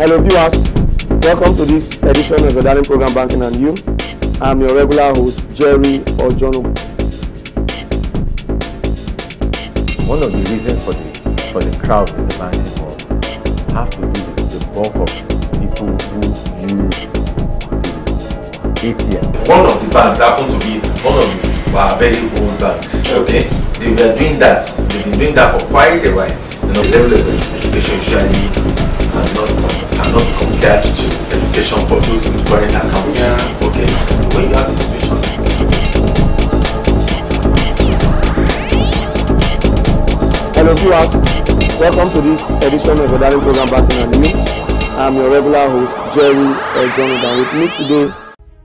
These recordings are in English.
Hello viewers, welcome to this edition of the Darling Program Banking and You. I'm your regular host, Jerry Ojono. One of the reasons for the crowd in the banking world have to do with the bulk of people who use ATM. One of the banks happened to be one of our very old banks. Okay, they were doing that. They've been doing that for quite a while. You know, the level of education usually cannot be compared to education for those with current accounts. Yeah. Okay, so when you have institutions. Hello viewers, welcome to this edition of the Darling Program Banking and You. I'm your regular host, Jerry Ojono. With me today,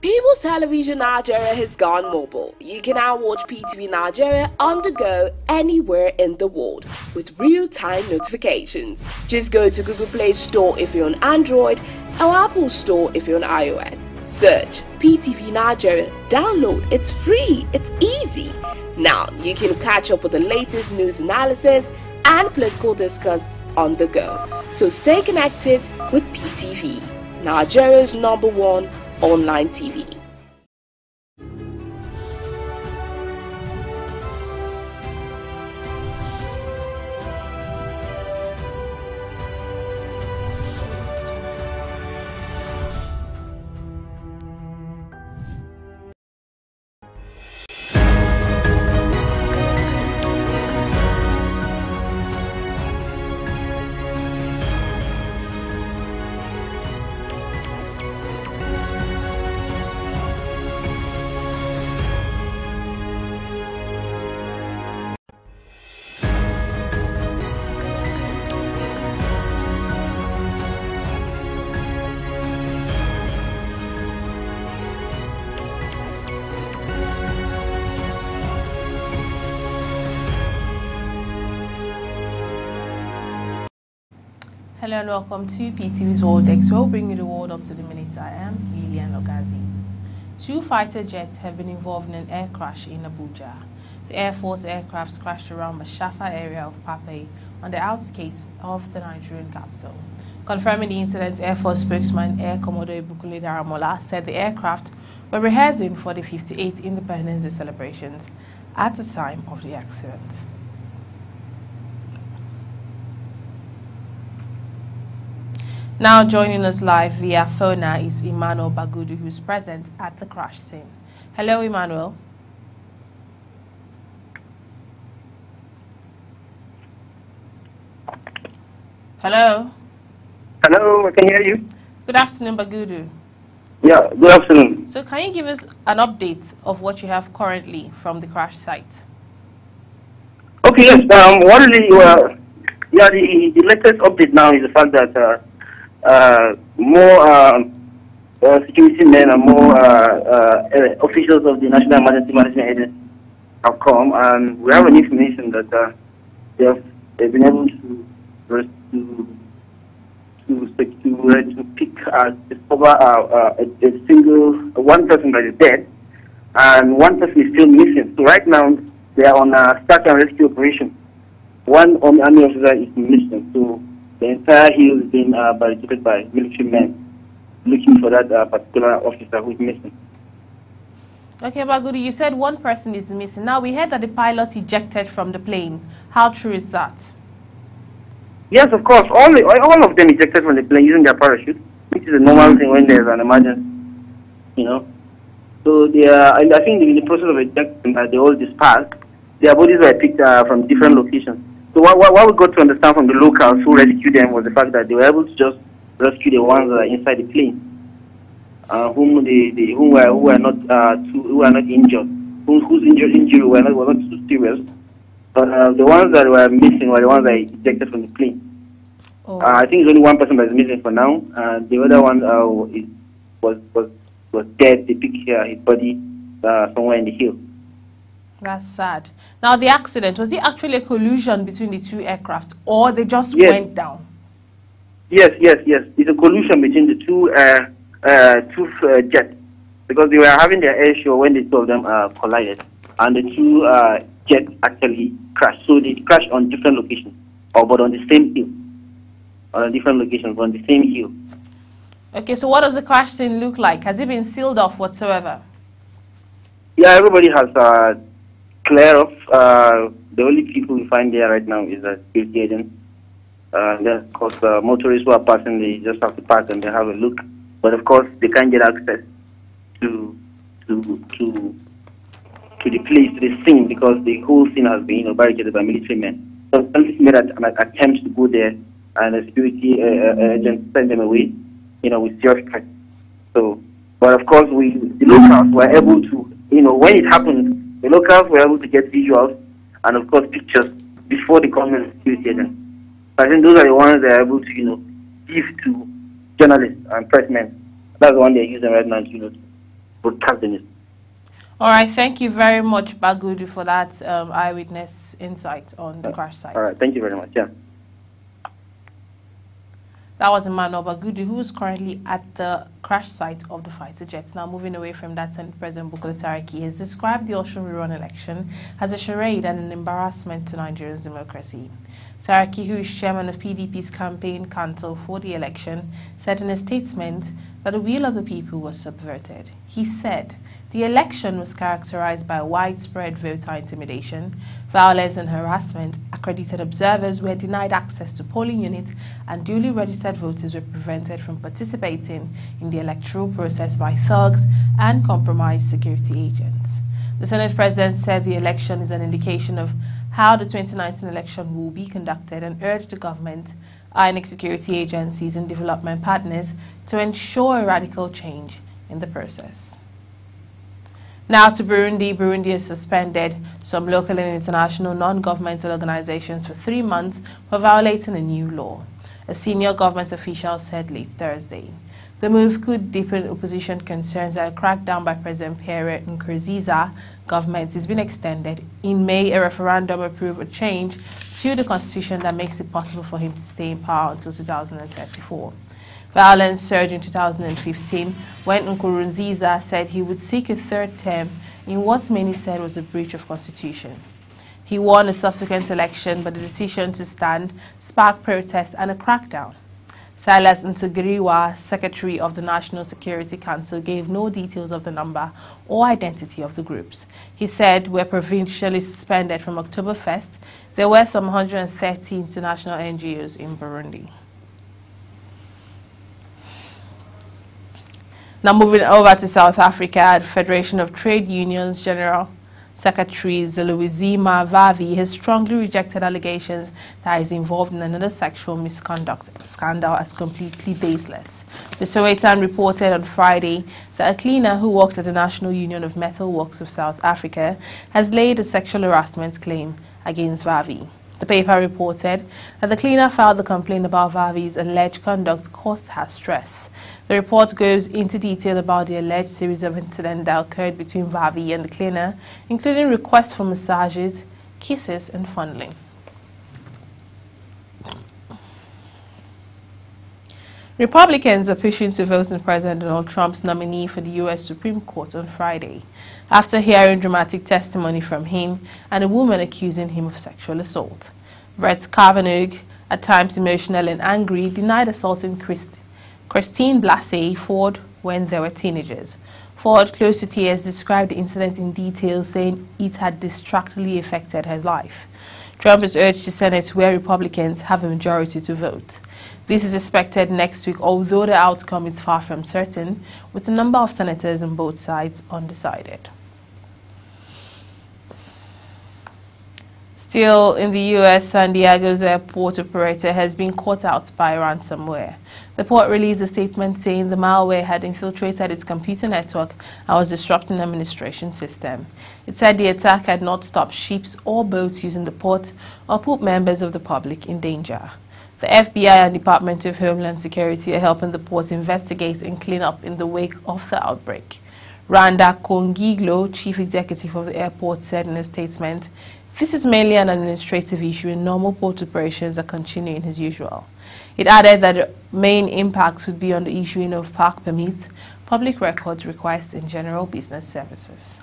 People's Television Nigeria has gone mobile. You can now watch PTV Nigeria on the go anywhere in the world with real-time notifications. Just go to Google Play Store if you're on Android or Apple Store if you're on iOS. Search PTV Nigeria, download, it's free, it's easy. Now you can catch up with the latest news analysis and political discourse on the go. So stay connected with PTV, Nigeria's #1 online TV. Hello and welcome to PTV's World X. We'll bring you the world up to the minute. I am Lilian Ogazi. 2 fighter jets have been involved in an air crash in Abuja. The Air Force aircrafts crashed around Mashafa area of Pape on the outskirts of the Nigerian capital. Confirming the incident, Air Force spokesman Air Commodore Ibukule Daramola said the aircraft were rehearsing for the 58th Independence Day celebrations at the time of the accident. Now joining us live via phone is Emmanuel Bagudu, who's present at the crash scene. Hello, Emmanuel. Hello. Hello, I can hear you. Good afternoon, Bagudu. Yeah, good afternoon. So can you give us an update of what you have currently from the crash site? Okay, yes. The latest update now is the fact that more security men and more officials of the National Emergency Management Agency have come, and we have an information that they've been able to discover one person that is dead, and one person is still missing. So right now they are on a search and rescue operation. One army officer is missing. So the entire hill is being barricaded by military men looking for that particular officer who is missing. Okay, Bagudu, you said one person is missing. Now, we heard that the pilot ejected from the plane. How true is that? Yes, of course. All of them ejected from the plane using their parachute, which is a normal thing when there's an emergency, you know. So they are, I think in the process of ejecting, they all dispersed. Their bodies were picked from different locations. So what we got to understand from the locals who rescued them was the fact that they were able to just rescue the ones that are inside the plane, who were not injured, whose injury were not too serious. But the ones that were missing were the ones that ejected from the plane. Oh. I think it's only one person that is missing for now. The other one was dead. They picked his body somewhere in the hill. That's sad. Now, the accident, was it actually a collision between the 2 aircraft, or they just went down? Yes. It's a collision between the two jets, because they were having their air show when the 2 of them collided, and the 2 jets actually crashed. So they crashed on different locations, but on the same hill. on different locations on the same hill. Okay, so what does the crash scene look like? Has it been sealed off whatsoever? Yeah, everybody has cleared off. The only people we find there right now is security agents. Then, of course, motorists who are passing, they just have to park and they have a look. But of course, they can't get access to the place, to the scene, because the whole scene has been barricaded by military men. So police made an attempt to go there, and the security agents sent them away, with serious threats. So, but of course, the locals were able to, when it happened, the locals were able to get visuals and of course pictures before the government security agents. So I think those are the ones that are able to, give to journalists and pressmen. That's the one they're using right now, to broadcast the news. All right, thank you very much, Bagudu, for that eyewitness insight on the crash site. All right, thank you very much. Yeah. That was Emmanuel Bagudu, who is currently at the crash site of the fighter jets. Now, moving away from that, Senate President Bukola Saraki has described the Osun rerun election as a charade and an embarrassment to Nigeria's democracy. Saraki, who is chairman of PDP's campaign council for the election, said in a statement that the will of the people was subverted. He said the election was characterized by widespread voter intimidation, violence and harassment. Accredited observers were denied access to polling units, and duly registered voters were prevented from participating in the electoral process by thugs and compromised security agents. The Senate President said the election is an indication of how the 2019 election will be conducted and urged the government, INEC security agencies and development partners to ensure a radical change in the process. Now to Burundi. Burundi has suspended some local and international non-governmental organizations for 3 months for violating a new law, a senior government official said late Thursday. The move could deepen opposition concerns that a crackdown by President Pierre Nkurunziza government has been extended. In May, a referendum approved a change to the constitution that makes it possible for him to stay in power until 2034. Violence surged in 2015 when Nkurunziza said he would seek a third term in what many said was a breach of constitution. He won a subsequent election, but the decision to stand sparked protest and a crackdown. Silas Ntugiriwa, secretary of the National Security Council, gave no details of the number or identity of the groups. He said, "We're provincially suspended from October 1st. There were some 130 international NGOs in Burundi." Now moving over to South Africa, the Federation of Trade Unions General Secretary Zeluizima Vavi has strongly rejected allegations that he is involved in another sexual misconduct scandal as completely baseless. The Sowetan reported on Friday that a cleaner who worked at the National Union of Metal Works of South Africa has laid a sexual harassment claim against Vavi. The paper reported that the cleaner filed the complaint about Vavi's alleged conduct caused her stress. The report goes into detail about the alleged series of incidents that occurred between Vavi and the cleaner, including requests for massages, kisses, and fondling. Republicans are pushing to vote in President Donald Trump's nominee for the U.S. Supreme Court on Friday, after hearing dramatic testimony from him and a woman accusing him of sexual assault. Brett Kavanaugh, at times emotional and angry, denied assaulting Christine Blasey Ford when they were teenagers. Ford, close to tears, described the incident in detail, saying it had distractingly affected her life. Trump has urged the Senate, where Republicans have a majority, to vote. This is expected next week, although the outcome is far from certain, with a number of senators on both sides undecided. Still in the U.S., San Diego's airport operator has been caught out by ransomware. The port released a statement saying the malware had infiltrated its computer network and was disrupting the administration system. It said the attack had not stopped ships or boats using the port or put members of the public in danger. The FBI and Department of Homeland Security are helping the port investigate and clean up in the wake of the outbreak. Randa Kongiglo, chief executive of the airport, said in a statement, "This is mainly an administrative issue and normal port operations are continuing as usual." It added that the main impacts would be on the issuing of park permits, public records requests, and general business services.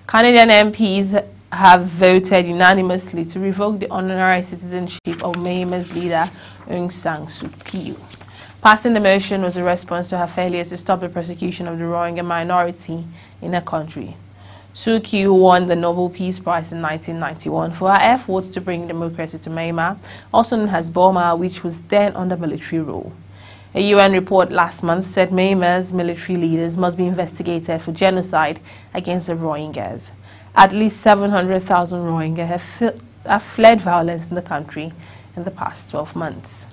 Canadian MPs have voted unanimously to revoke the honorary citizenship of Myanmar's leader Aung San Suu Kyi. Passing the motion was a response to her failure to stop the persecution of the Rohingya minority in her country. Suu Kyi won the Nobel Peace Prize in 1991 for her efforts to bring democracy to Myanmar, also known as Burma, which was then under military rule. A UN report last month said Myanmar's military leaders must be investigated for genocide against the Rohingyas. At least 700,000 Rohingya have fled violence in the country in the past 12 months.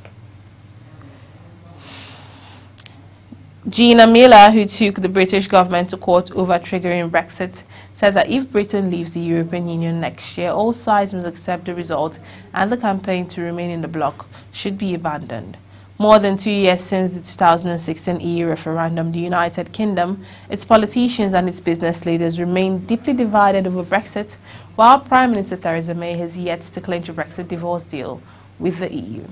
Gina Miller, who took the British government to court over triggering Brexit, said that if Britain leaves the European Union next year, all sides must accept the result and the campaign to remain in the bloc should be abandoned. More than 2 years since the 2016 EU referendum, the United Kingdom, its politicians and its business leaders remain deeply divided over Brexit, while Prime Minister Theresa May has yet to clinch a Brexit divorce deal with the EU.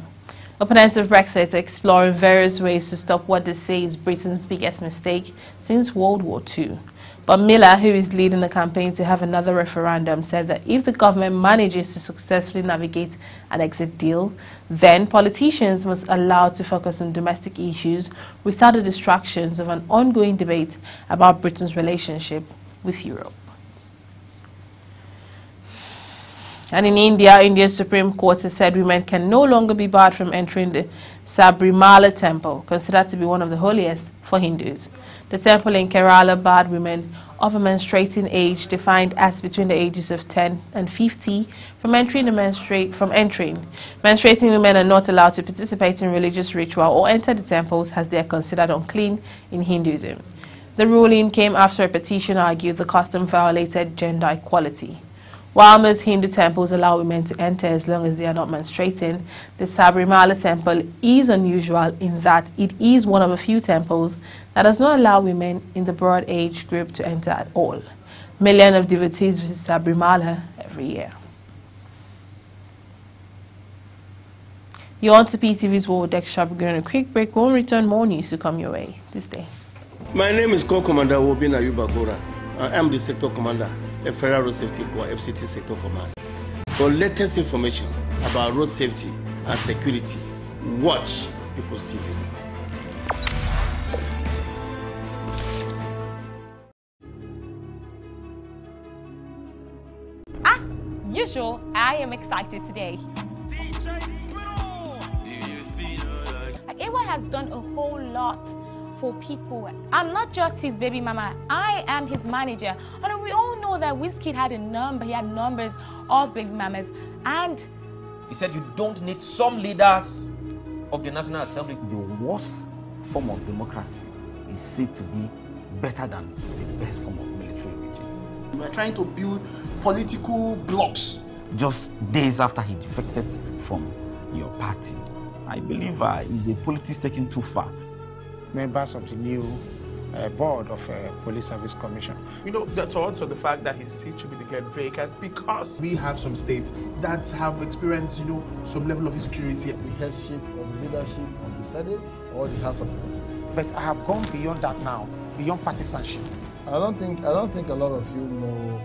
Opponents of Brexit are exploring various ways to stop what they say is Britain's biggest mistake since World War II. But Miller, who is leading the campaign to have another referendum, said that if the government manages to successfully navigate an exit deal, then politicians must allow to focus on domestic issues without the distractions of an ongoing debate about Britain's relationship with Europe. And in India, India's Supreme Court has said women can no longer be barred from entering the Sabrimala temple, considered to be one of the holiest for Hindus. The temple in Kerala barred women of a menstruating age defined as between the ages of 10 and 50 from entering. Menstruating women are not allowed to participate in religious ritual or enter the temples as they are considered unclean in Hinduism. The ruling came after a petition argued the custom violated gender equality. While most Hindu temples allow women to enter as long as they are not menstruating, the Sabrimala temple is unusual in that it is one of a few temples that does not allow women in the broad age group to enter at all. Millions of devotees visit Sabrimala every year. You're on to PTV's World Extra. We're going on a quick break. We'll return, more news to come your way this day. My name is Co-Commander Wobin Ayuba Gora. I am the Sector Commander at Federal Road Safety Corps, FCT Sector Command. For latest information about road safety and security, watch People's TV. As usual, I am excited today. Ewa has done a whole lot for people. I'm not just his baby mama, I am his manager. And we all know that Wizkid had he had numbers of baby mamas. And he said you don't need some leaders of the National Assembly. The worst form of democracy is said to be better than the best form of military regime. We are trying to build political blocks. Just days after he defected from your party, I believe is the politics taken too far. Members of the new board of Police Service Commission. You know, the thoughts of the fact that his seat should be declared vacant because we have some states that have experienced, some level of insecurity. The headship or the leadership of the Senate or the House of Representatives. But I have gone beyond that now, beyond partisanship. I don't think a lot of you know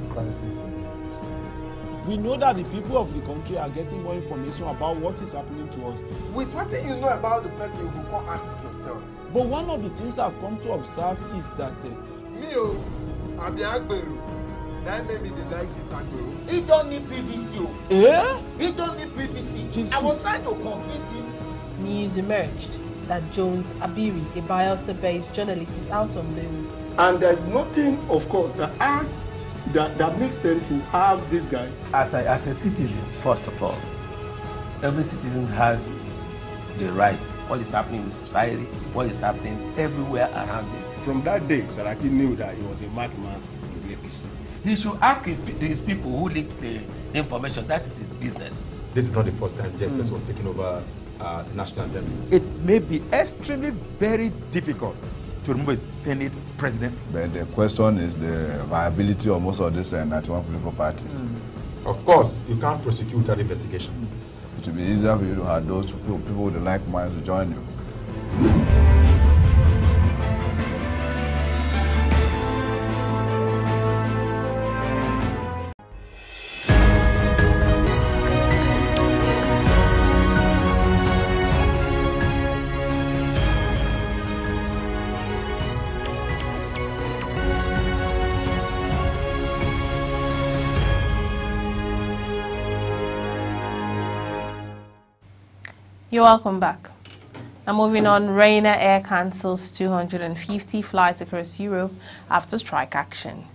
the crisis in the NDC. We know that the people of the country are getting more information about what is happening to us. With what you know about the person, you will go ask yourself. But one of the things I've come to observe is that I'm the Agberu. That made me like this Agberu. He don't need PVC. Eh? He don't need PVC. Jesus. I was trying to convince him. News emerged that Jones Abiri, a Bayelsa-based journalist, is out on bail. And there's nothing, of course, that makes them to have this guy. As a citizen, first of all, every citizen has the right. What is happening in the society, what is happening everywhere around him. From that day, Saraki knew that he was a madman in the APC. He should ask his people who leaked the information. That is his business. This is not the first time JSS was taking over the National Assembly. It may be extremely very difficult to remove a Senate president. But the question is the viability of most of these 91 political parties. Of course, you can't prosecute without investigation. It will be easier for you to have those people with the like minds to join you. You're welcome back. Now moving on, Ryanair Air cancels 250 flights across Europe after strike action.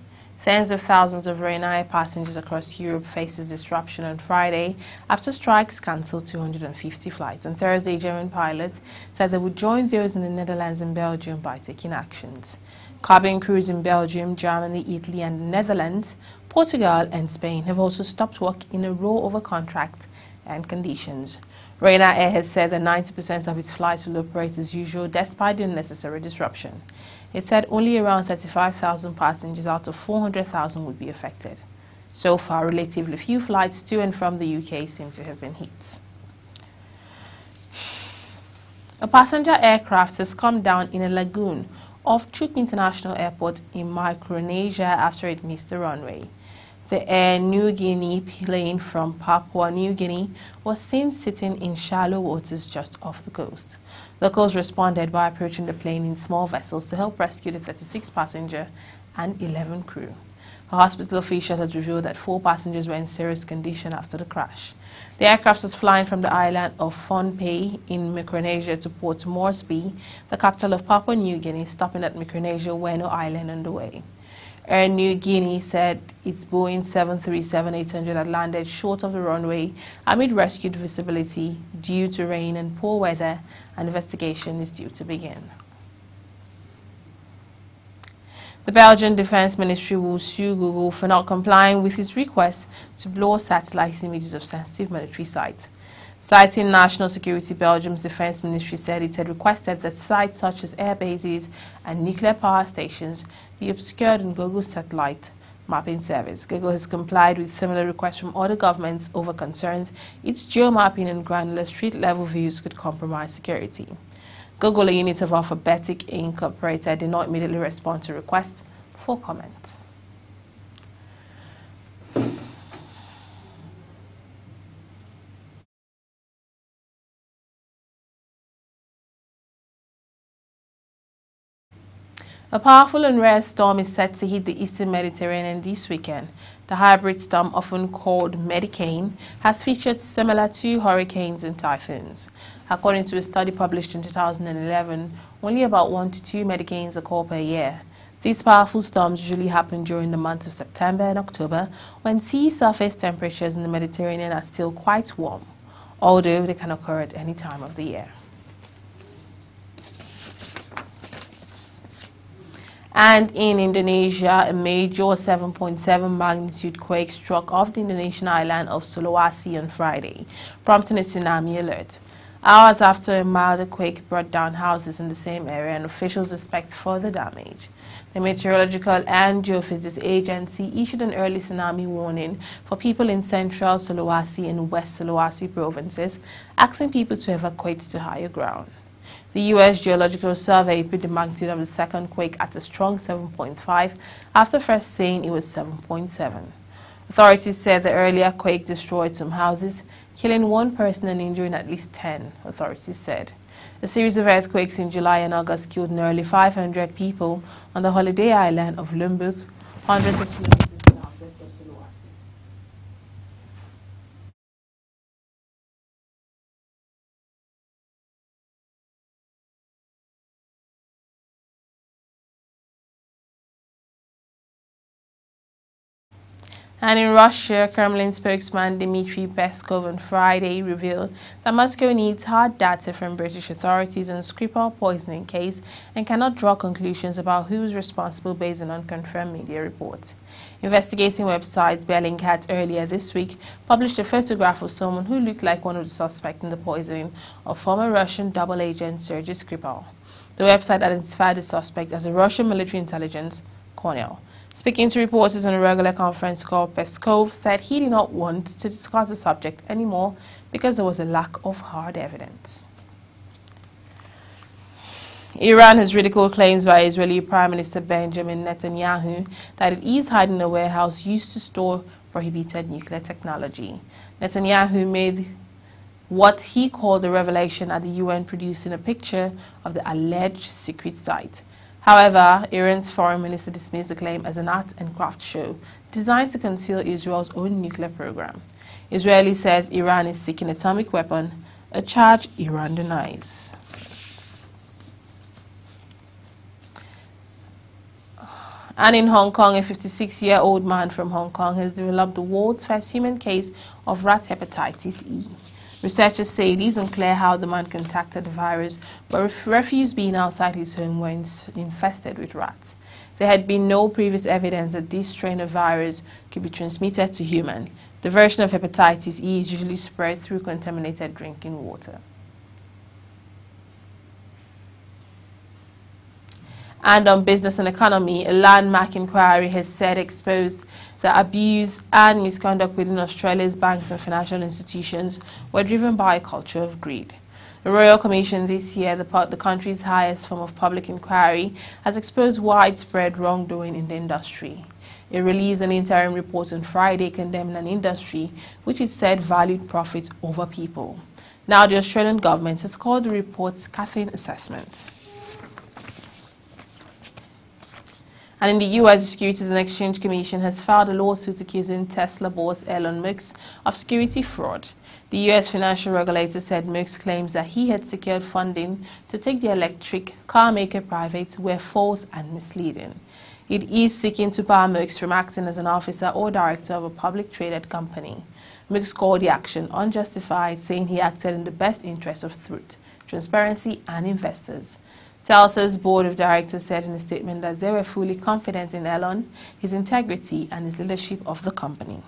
Tens of thousands of Ryanair passengers across Europe faces disruption on Friday after strikes cancelled 250 flights. On Thursday, German pilots said they would join those in the Netherlands and Belgium by taking actions. Cabin crews in Belgium, Germany, Italy and the Netherlands, Portugal and Spain have also stopped work in a row over contract and conditions. Ryanair has said that 90% of its flights will operate as usual despite the unnecessary disruption. It said only around 35,000 passengers out of 400,000 would be affected. So far, relatively few flights to and from the UK seem to have been hit. A passenger aircraft has come down in a lagoon off Chuuk International Airport in Micronesia after it missed the runway. The Air Niugini plane from Papua New Guinea was seen sitting in shallow waters just off the coast. Locals responded by approaching the plane in small vessels to help rescue the 36 passenger and 11 crew. A hospital official has revealed that 4 passengers were in serious condition after the crash. The aircraft was flying from the island of Phnom in Micronesia to Port Moresby, the capital of Papua New Guinea, stopping at Micronesia Weno Island on the way. Air Niugini said its Boeing 737-800 had landed short of the runway amid rescued visibility due to rain and poor weather, and investigation is due to begin. The Belgian Defense Ministry will sue Google for not complying with its request to blur satellite images of sensitive military sites. Citing national security, Belgium's defense ministry said it had requested that sites such as air bases and nuclear power stations be obscured on Google's satellite mapping service. Google has complied with similar requests from other governments over concerns its geomapping and granular street-level views could compromise security. Google, a unit of Alphabetic Incorporated, did not immediately respond to requests for comment. A powerful and rare storm is set to hit the eastern Mediterranean this weekend. The hybrid storm, often called Medicane, has featured similar to hurricanes and typhoons. According to a study published in 2011, only about 1 to 2 Medicanes occur per year. These powerful storms usually happen during the months of September and October, when sea surface temperatures in the Mediterranean are still quite warm, although they can occur at any time of the year. And in Indonesia, a major 7.7 magnitude quake struck off the Indonesian island of Sulawesi on Friday, prompting a tsunami alert. Hours after a milder quake brought down houses in the same area, and officials expect further damage. The Meteorological and Geophysics Agency issued an early tsunami warning for people in central Sulawesi and West Sulawesi provinces, asking people to evacuate to higher ground. The U.S. Geological Survey put the magnitude of the second quake at a strong 7.5 after first saying it was 7.7. Authorities said the earlier quake destroyed some houses, killing 1 person and injuring at least 10, authorities said. A series of earthquakes in July and August killed nearly 500 people on the holiday island of Lombok, hundreds of kilometers southwest of Sulawesi. And in Russia, Kremlin spokesman Dmitry Peskov on Friday revealed that Moscow needs hard data from British authorities on Skripal poisoning case and cannot draw conclusions about who is responsible based on unconfirmed media reports. Investigating website Bellingcat earlier this week published a photograph of someone who looked like one of the suspects in the poisoning of former Russian double agent Sergei Skripal. The website identified the suspect as a Russian military intelligence colonel. Speaking to reporters on a regular conference call, Peskov said he did not want to discuss the subject anymore because there was a lack of hard evidence. Iran has ridiculed claims by Israeli Prime Minister Benjamin Netanyahu that it is hiding a warehouse used to store prohibited nuclear technology. Netanyahu made what he called a revelation at the UN, producing a picture of the alleged secret site. However, Iran's foreign minister dismissed the claim as an art and craft show designed to conceal Israel's own nuclear program. Israel says Iran is seeking atomic weapon a charge Iran denies. And in Hong Kong, a 56-year-old man from Hong Kong has developed the world's first human case of rat hepatitis E. Researchers say it is unclear how the man contacted the virus, but refused being outside his home when infested with rats. There had been no previous evidence that this strain of virus could be transmitted to humans. The version of hepatitis E is usually spread through contaminated drinking water. And on business and economy, a landmark inquiry has said exposed the abuse and misconduct within Australia's banks and financial institutions were driven by a culture of greed. The Royal Commission this year, the country's highest form of public inquiry, has exposed widespread wrongdoing in the industry. It released an interim report on Friday condemning an industry which it said valued profits over people. Now the Australian government has called the report scathing assessments. And in the U.S., the Securities and Exchange Commission has filed a lawsuit accusing Tesla boss Elon Musk of security fraud. The U.S. financial regulator said Musk claims that he had secured funding to take the electric car maker private were false and misleading. It is seeking to bar Musk from acting as an officer or director of a public traded company. Musk called the action unjustified, saying he acted in the best interest of truth, transparency, and investors. Tesla's board of directors said in a statement that they were fully confident in Elon, his integrity, and his leadership of the company.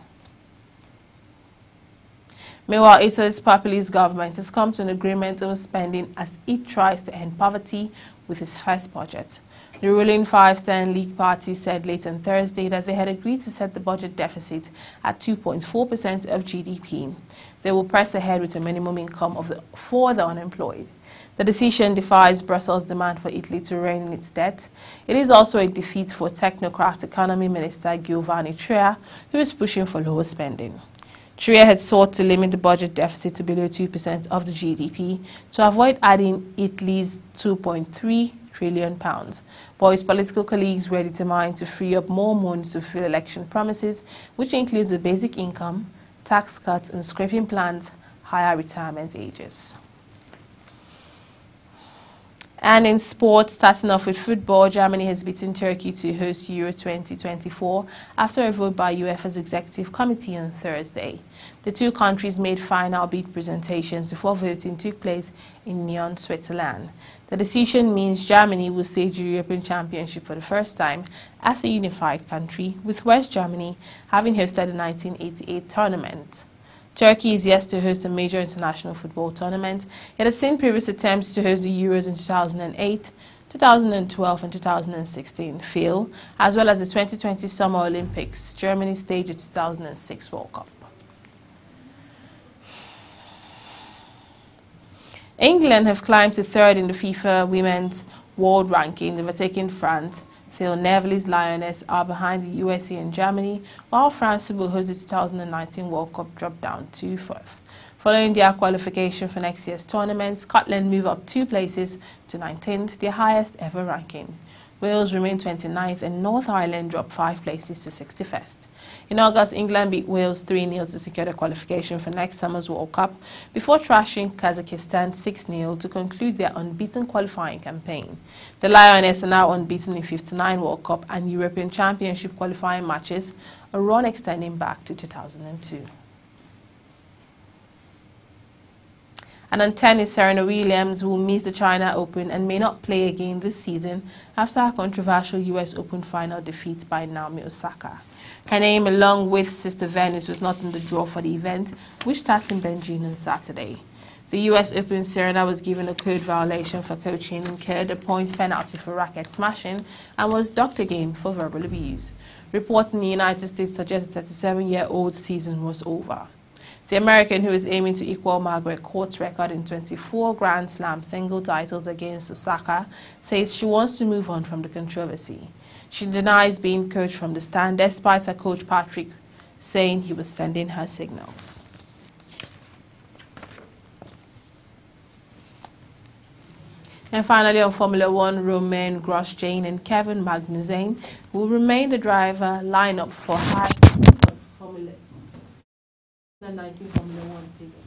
Meanwhile, Italy's populist government has come to an agreement on spending as it tries to end poverty with its first budget. The ruling Five Star League party said late on Thursday that they had agreed to set the budget deficit at 2.4% of GDP. They will press ahead with a minimum income for the unemployed. The decision defies Brussels' demand for Italy to rein in its debt. It is also a defeat for technocrat economy minister Giovanni Tria, who is pushing for lower spending. Tria had sought to limit the budget deficit to below 2% of the GDP to avoid adding Italy's £2.3 trillion. But his political colleagues were determined to free up more money to fulfill election promises, which includes the basic income, tax cuts, and scrapping plans, higher retirement ages. And in sports, starting off with football, Germany has beaten Turkey to host Euro 2024 after a vote by UEFA's executive committee on Thursday. The two countries made final bid presentations before voting took place in Nyon, Switzerland. The decision means Germany will stage the European Championship for the first time as a unified country, with West Germany having hosted the 1988 tournament. Turkey is yet to host a major international football tournament. It has seen previous attempts to host the Euros in 2008, 2012 and 2016 fail, as well as the 2020 Summer Olympics. Germany staged the 2006 World Cup. England have climbed to third in the FIFA Women's World Ranking, overtaking France. Phil Neville's Lioness are behind the USA and Germany, while France, who will host the 2019 World Cup, dropped down to fourth. Following their qualification for next year's tournament, Scotland move up 2 places to 19th, their highest ever ranking. Wales remain 29th and North Ireland dropped 5 places to 61st. In August, England beat Wales 3-0 to secure the qualification for next summer's World Cup before thrashing Kazakhstan 6-0 to conclude their unbeaten qualifying campaign. The Lioness are now unbeaten in 59 World Cup and European Championship qualifying matches, a run extending back to 2002. And on tennis, Serena Williams will miss the China Open and may not play again this season after a controversial US Open final defeat by Naomi Osaka. Her name, along with Sister Venus, was not in the draw for the event, which starts in Beijing on Saturday. The US Open, Serena was given a code violation for coaching, incurred a points penalty for racket smashing, and was docked again for verbal abuse. Reports in the United States suggest the 37-year-old season was over. The American, who is aiming to equal Margaret Court's record in 24 Grand Slam single titles against Osaka, says she wants to move on from the controversy. She denies being coached from the stand, despite her coach Patrick saying he was sending her signals. And finally, on Formula One, Romain Grosjean and Kevin Magnussen will remain the driver lineup for Formula 19 Formula One season.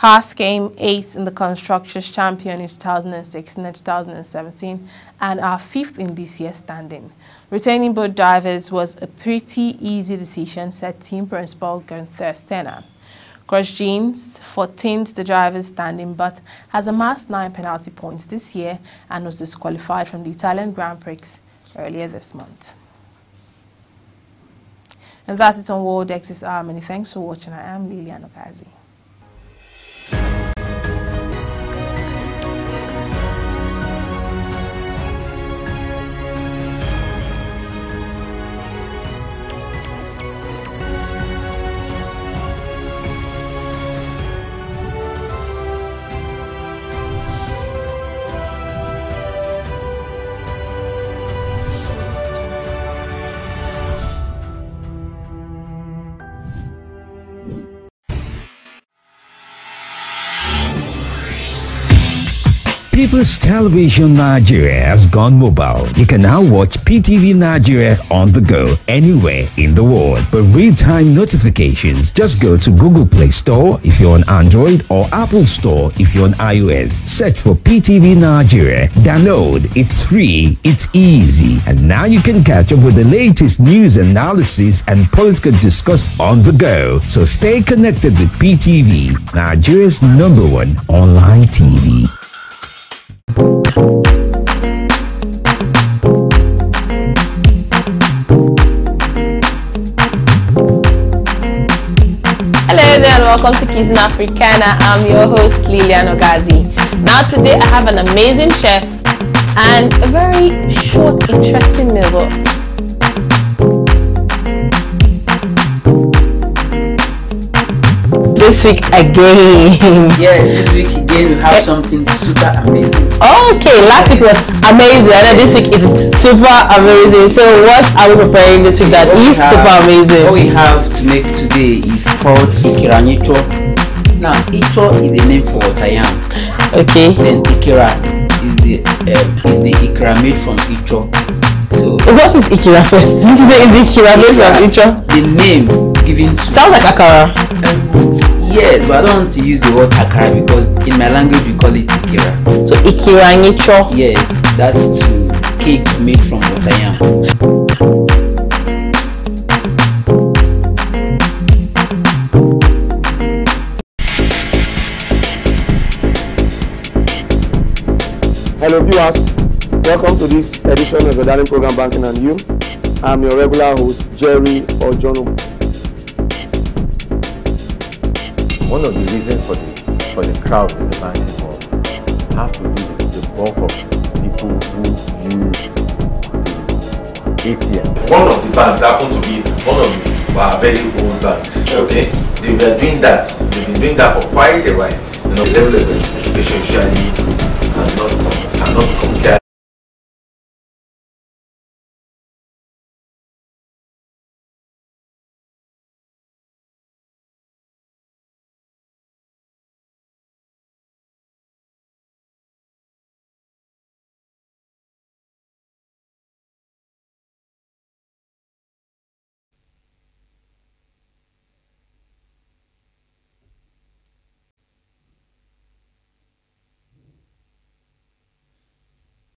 Haas came 8th in the Constructors' Champion in 2016 and 2017 and are 5th in this year's standing. Retaining both drivers was a pretty easy decision, said team principal Gunther Steiner. Grosjean's 14th the drivers' standing but has amassed 9 penalty points this year and was disqualified from the Italian Grand Prix earlier this month. And that's it on World X this hour. Many thanks for watching. I am Lilian Okazi. People's Television Nigeria has gone mobile. You can now watch PTV Nigeria on the go anywhere in the world. For real-time notifications, just go to Google Play Store if you're on Android or Apple Store if you're on iOS. Search for PTV Nigeria. Download. It's free. It's easy. And now you can catch up with the latest news analysis and political discourse on the go. So stay connected with PTV, Nigeria's #1 online TV. Hello there and welcome to Kissing Africana. I'm your host Lilian Okazi. Now today I have an amazing chef and a very short, interesting meal. This week again. Yeah, this week again we have something super amazing. Okay, last week was amazing and then this week it is super amazing. So what are we preparing this week that is super amazing? What we have to make today is called Ikira Nyicho. Now, Icho is the name for what I am. Okay. Then Ikira is the Ikira made from Icho. So what is Ikira first? This is Ikira made from Icho. The name given to sounds like Akara. Yes, but I don't want to use the word Akara because in my language we call it Ikira. So Ikira Nyicho. Yes, that's to cakes made from what I am. Hello viewers, welcome to this edition of the Darling Program Banking and You. I'm your regular host, Jerry Ojono. One of the reasons for the crowd in the banking hall have to do with the bulk of people who use the ATM. One of the banks happen to be one of our very old banks. Okay, they've been doing that. They've been doing that for quite a while. You know, the level of education usually cannot compare.